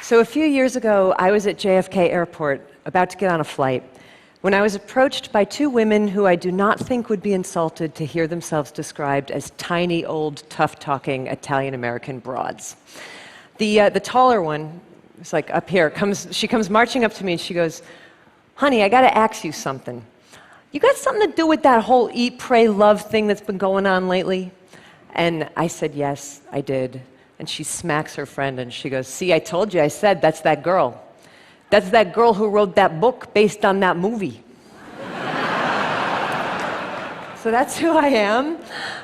So a few years ago, I was at JFK Airport, about to get on a flight, when I was approached by two women who I do not think would be insulted to hear themselves described as tiny, old, tough-talking Italian-American broads. The taller one, it's like up here, she comes marching up to me and she goes, "Honey, I gotta ask you something. You got something to do with that whole eat, pray, love thing that's been going on lately?" And I said, "Yes, I did." And she smacks her friend and she goes, "See, I told you, I said, that's that girl. That's that girl who wrote that book based on that movie." So that's who I am.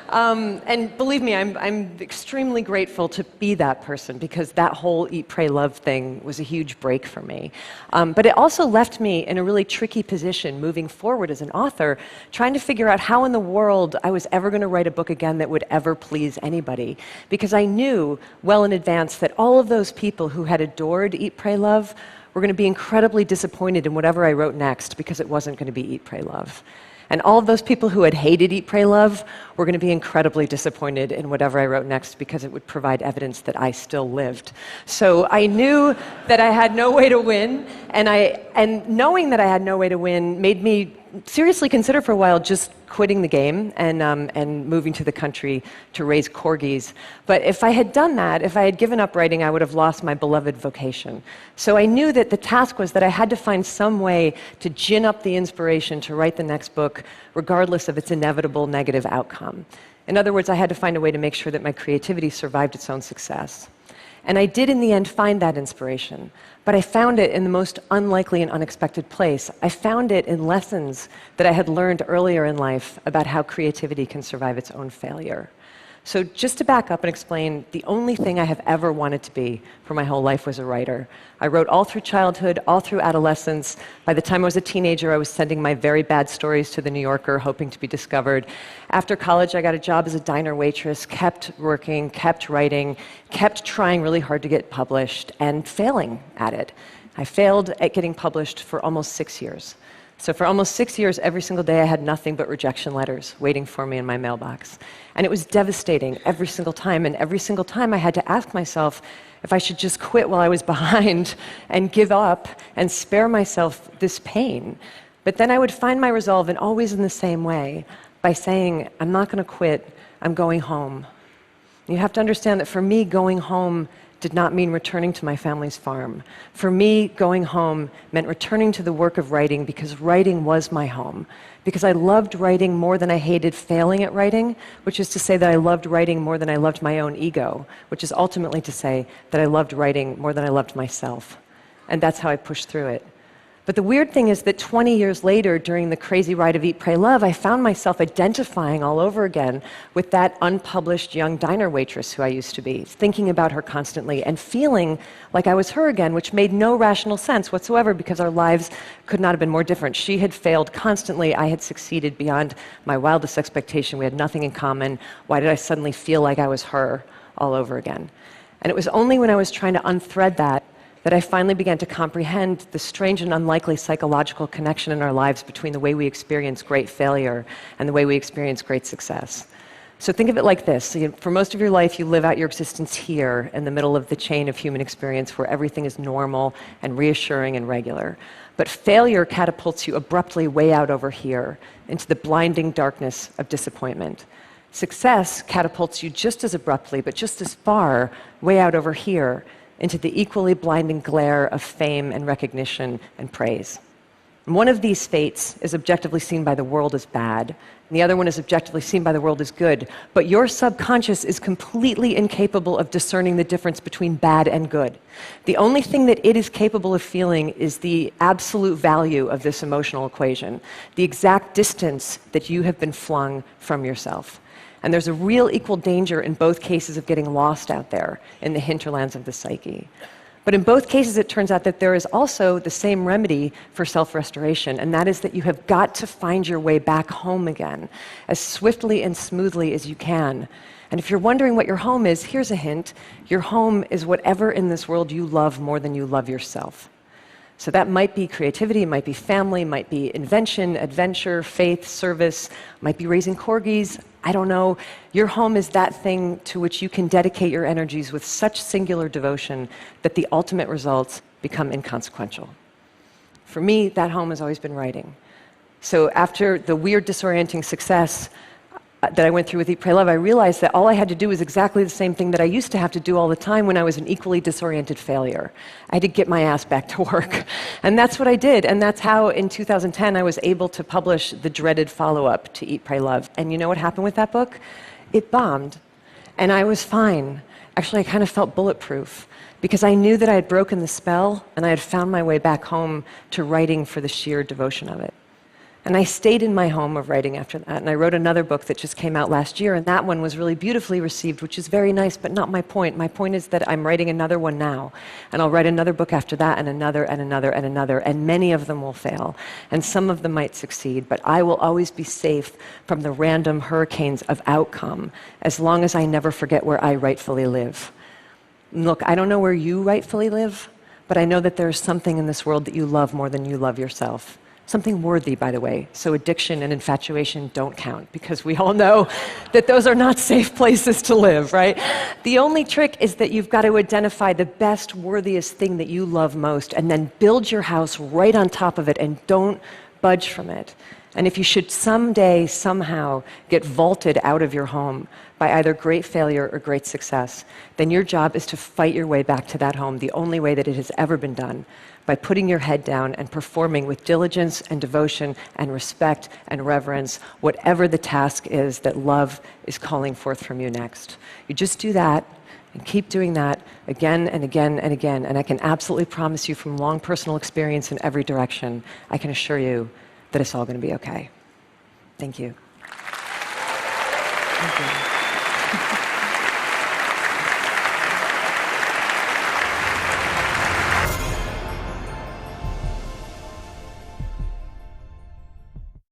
And believe me, I'm extremely grateful to be that person, because that whole eat, pray, love thing was a huge break for me. But it also left me in a really tricky position moving forward as an author, trying to figure out how in the world I was ever going to write a book again that would ever please anybody. Because I knew well in advance that all of those people who had adored Eat, Pray, Love were going to be incredibly disappointed in whatever I wrote next, because it wasn't going to be Eat, Pray, Love. And all of those people who had hated Eat, Pray, Love were going to be incredibly disappointed in whatever I wrote next, because it would provide evidence that I still lived. So I knew that I had no way to win, and knowing that I had no way to win made me seriously consider for a while just quitting the game and moving to the country to raise corgis. But if I had done that, if I had given up writing, I would have lost my beloved vocation. So I knew that the task was that I had to find some way to gin up the inspiration to write the next book, regardless of its inevitable negative outcome. In other words, I had to find a way to make sure that my creativity survived its own success. And I did in the end find that inspiration, but I found it in the most unlikely and unexpected place. I found it in lessons that I had learned earlier in life about how creativity can survive its own failure. So just to back up and explain, the only thing I have ever wanted to be for my whole life was a writer. I wrote all through childhood, all through adolescence. By the time I was a teenager, I was sending my very bad stories to The New Yorker, hoping to be discovered. After college, I got a job as a diner waitress, kept working, kept writing, kept trying really hard to get published, and failing at it. I failed at getting published for almost 6 years. So for almost 6 years, every single day I had nothing but rejection letters waiting for me in my mailbox. And it was devastating every single time. And every single time I had to ask myself if I should just quit while I was behind and give up and spare myself this pain. But then I would find my resolve, and always in the same way, by saying, "I'm not going to quit, I'm going home." You have to understand that for me, going home did not mean returning to my family's farm. For me, going home meant returning to the work of writing, because writing was my home. Because I loved writing more than I hated failing at writing, which is to say that I loved writing more than I loved my own ego, which is ultimately to say that I loved writing more than I loved myself. And that's how I pushed through it. But the weird thing is that 20 years later, during the crazy ride of Eat, Pray, Love, I found myself identifying all over again with that unpublished young diner waitress who I used to be, thinking about her constantly and feeling like I was her again, which made no rational sense whatsoever, because our lives could not have been more different. She had failed constantly. I had succeeded beyond my wildest expectation. We had nothing in common. Why did I suddenly feel like I was her all over again? And it was only when I was trying to unthread that I finally began to comprehend the strange and unlikely psychological connection in our lives between the way we experience great failure and the way we experience great success. So think of it like this. For most of your life, you live out your existence here in the middle of the chain of human experience, where everything is normal and reassuring and regular. But failure catapults you abruptly way out over here into the blinding darkness of disappointment. Success catapults you just as abruptly, but just as far, way out over here, into the equally blinding glare of fame and recognition and praise. And one of these fates is objectively seen by the world as bad, and the other one is objectively seen by the world as good. But your subconscious is completely incapable of discerning the difference between bad and good. The only thing that it is capable of feeling is the absolute value of this emotional equation, the exact distance that you have been flung from yourself. And there's a real equal danger in both cases of getting lost out there in the hinterlands of the psyche. But in both cases, it turns out that there is also the same remedy for self-restoration, and that is that you have got to find your way back home again as swiftly and smoothly as you can. And if you're wondering what your home is, here's a hint. Your home is whatever in this world you love more than you love yourself. So that might be creativity, might be family, might be invention, adventure, faith, service, might be raising corgis. I don't know. Your home is that thing to which you can dedicate your energies with such singular devotion that the ultimate results become inconsequential. For me, that home has always been writing. So after the weird, disorienting success that I went through with Eat, Pray, Love, I realized that all I had to do was exactly the same thing that I used to have to do all the time when I was an equally disoriented failure. I had to get my ass back to work. And that's what I did. And that's how, in 2010, I was able to publish the dreaded follow-up to Eat, Pray, Love. And you know what happened with that book? It bombed. And I was fine. Actually, I kind of felt bulletproof, because I knew that I had broken the spell, and I had found my way back home to writing for the sheer devotion of it. And I stayed in my home of writing after that, and I wrote another book that just came out last year, and that one was really beautifully received, which is very nice, but not my point. My point is that I'm writing another one now, and I'll write another book after that, and another, and another, and another, and many of them will fail, and some of them might succeed, but I will always be safe from the random hurricanes of outcome, as long as I never forget where I rightfully live. Look, I don't know where you rightfully live, but I know that there's something in this world that you love more than you love yourself. Something worthy, by the way. So addiction and infatuation don't count, because we all know that those are not safe places to live, right? The only trick is that you've got to identify the best, worthiest thing that you love most, and then build your house right on top of it, and don't budge from it. And if you should someday, somehow, get vaulted out of your home by either great failure or great success, then your job is to fight your way back to that home the only way that it has ever been done, by putting your head down and performing with diligence and devotion and respect and reverence whatever the task is that love is calling forth from you next. You just do that and keep doing that again and again and again, and I can absolutely promise you from long personal experience in every direction, I can assure you that it's all going to be okay. Thank you. Thank you.